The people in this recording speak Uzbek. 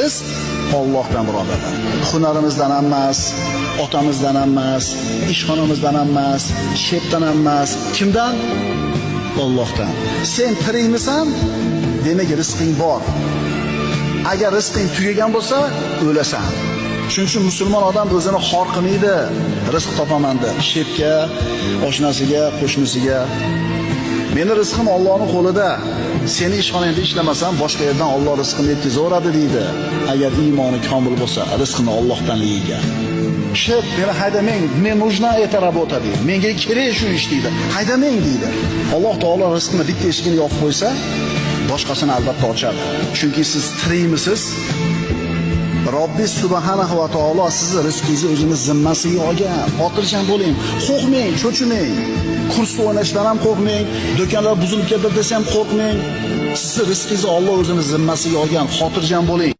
Biz Allohdan birodarlar. Hunarimizdan emas, otamizdan emas, ishxonamizdan emas, shepdan emas. Kimdan? Allohdan. Sen tirikmisan? Demak, rizqing bor. Agar rizqing tugagan bo'lsa, o'lasan. Shuning uchun musulmon odam o'zini xor qilmaydi. Rizq topaman deb, shepga, oshnasiga, qo'shnisiga. Meni rizqim Allohning qo'lida. Seni ishxonangda ishlamasam, boshqa yerdan Alloh rizqini yetkazaveradi deydi. Agar iymoni komil bo'lsa, rizqini Allohdan yeydi. Shep, meni haydamang, men нужна эта работа deydi. Menga kerak shu ish deydi. Haydamang deydi. Alloh taolo rizqini bitta eshigini yopib qo'ysa, boshqasini albatta ochadi. Chunki siz tirikmisiz? Robbis subhanahu va taolo sizni rizqingizni o'zini zimmasiga olgan. Xotirjam bo'ling, qo'rqmang, cho'chimang. Kursda o'ynashdan ham qo'rqmang, do'konlar buzilib ketdi desam qo'rqmang. Sizni rizqingizni Alloh o'zini zimmasiga olgan. Xotirjam bo'ling.